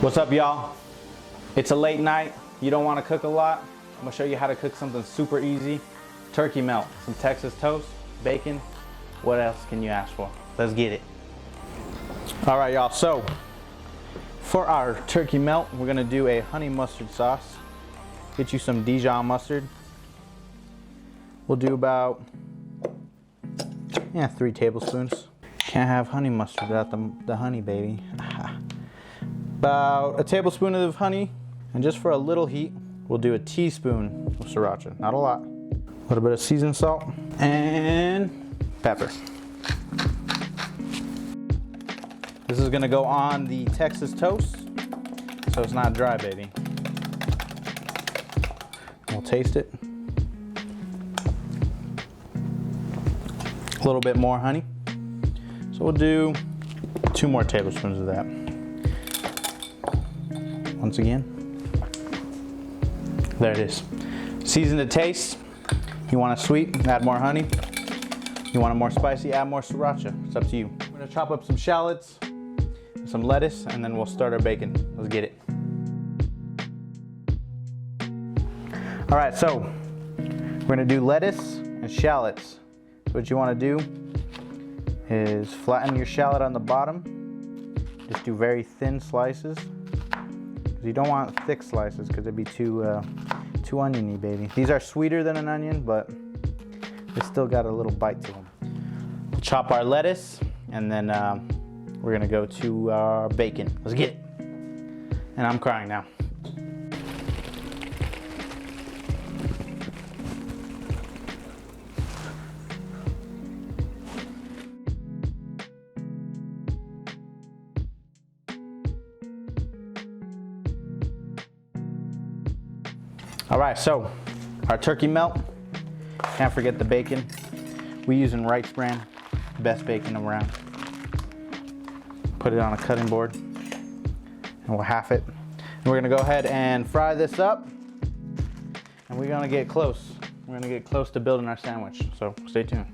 What's up, y'all? It's a late night. You don't want to cook a lot. I'm gonna show you how to cook something super easy. Turkey melt, some Texas toast, bacon. What else can you ask for? Let's get it. All right, y'all, so for our turkey melt, we're gonna do a honey mustard sauce. Get you some Dijon mustard. We'll do about 3 tablespoons. Can't have honey mustard without the honey, baby. About a tablespoon of honey, and just for a little heat, we'll do a teaspoon of sriracha. Not a lot. A little bit of seasoned salt and pepper. This is gonna go on the Texas toast, so it's not dry, baby. We'll taste it. A little bit more honey. So we'll do 2 more tablespoons of that. Once again, there it is. Season to taste. You want it sweet, add more honey. You want it more spicy, add more sriracha. It's up to you. We're gonna chop up some shallots, some lettuce, and then we'll start our bacon. Let's get it. All right, so we're gonna do lettuce and shallots. So what you wanna do is flatten your shallot on the bottom. Just do very thin slices. You don't want thick slices because it'd be too oniony, baby. These are sweeter than an onion, but they still got a little bite to them. We'll chop our lettuce, and then we're gonna go to our bacon. Let's get it. And I'm crying now. All right, so our turkey melt, can't forget the bacon. We're using Wright's brand, best bacon around. Put it on a cutting board, and we'll half it. And we're gonna go ahead and fry this up, and we're gonna get close. We're gonna get close to building our sandwich, so stay tuned.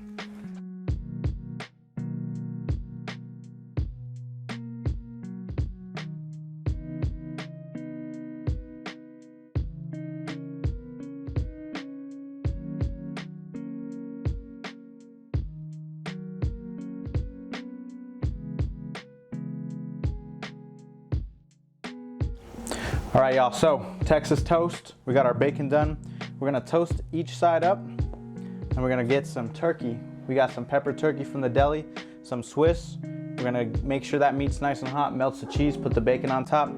All right, y'all, so Texas toast. We got our bacon done. We're gonna toast each side up, and we're gonna get some turkey. We got some pepper turkey from the deli, some Swiss. We're gonna make sure that meat's nice and hot, melts the cheese, put the bacon on top.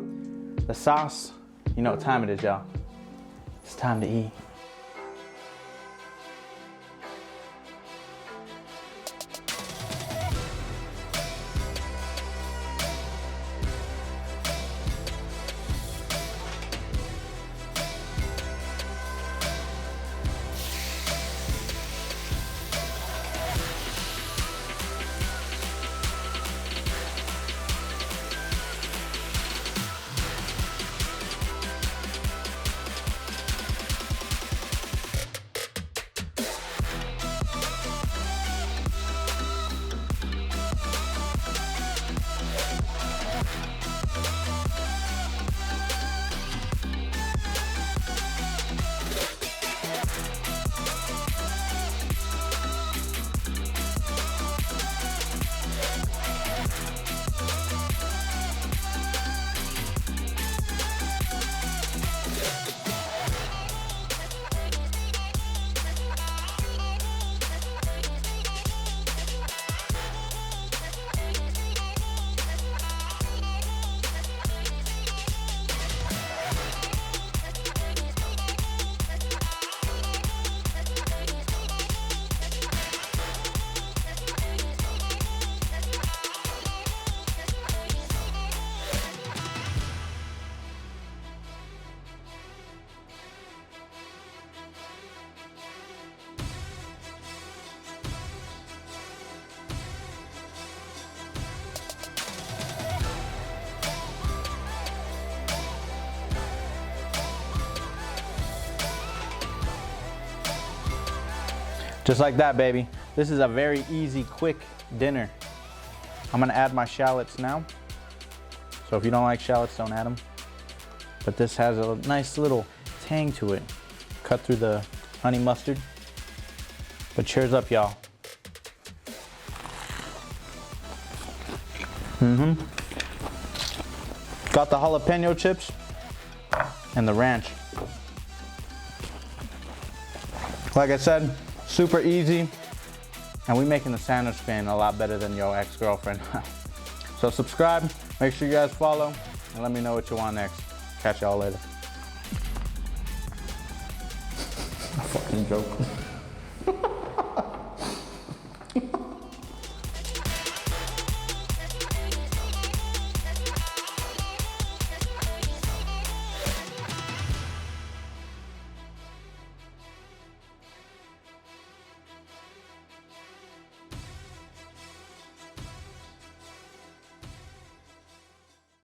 The sauce, you know what time it is, y'all. It's time to eat. Just like that, baby. This is a very easy, quick dinner. I'm gonna add my shallots now. So if you don't like shallots, don't add them. But this has a nice little tang to it. Cut through the honey mustard. But cheers up, y'all. Got the jalapeno chips and the ranch. Like I said, super easy. And we making the sandwich game a lot better than your ex-girlfriend. So subscribe, make sure you guys follow, and let me know what you want next. Catch y'all later. Fucking joke.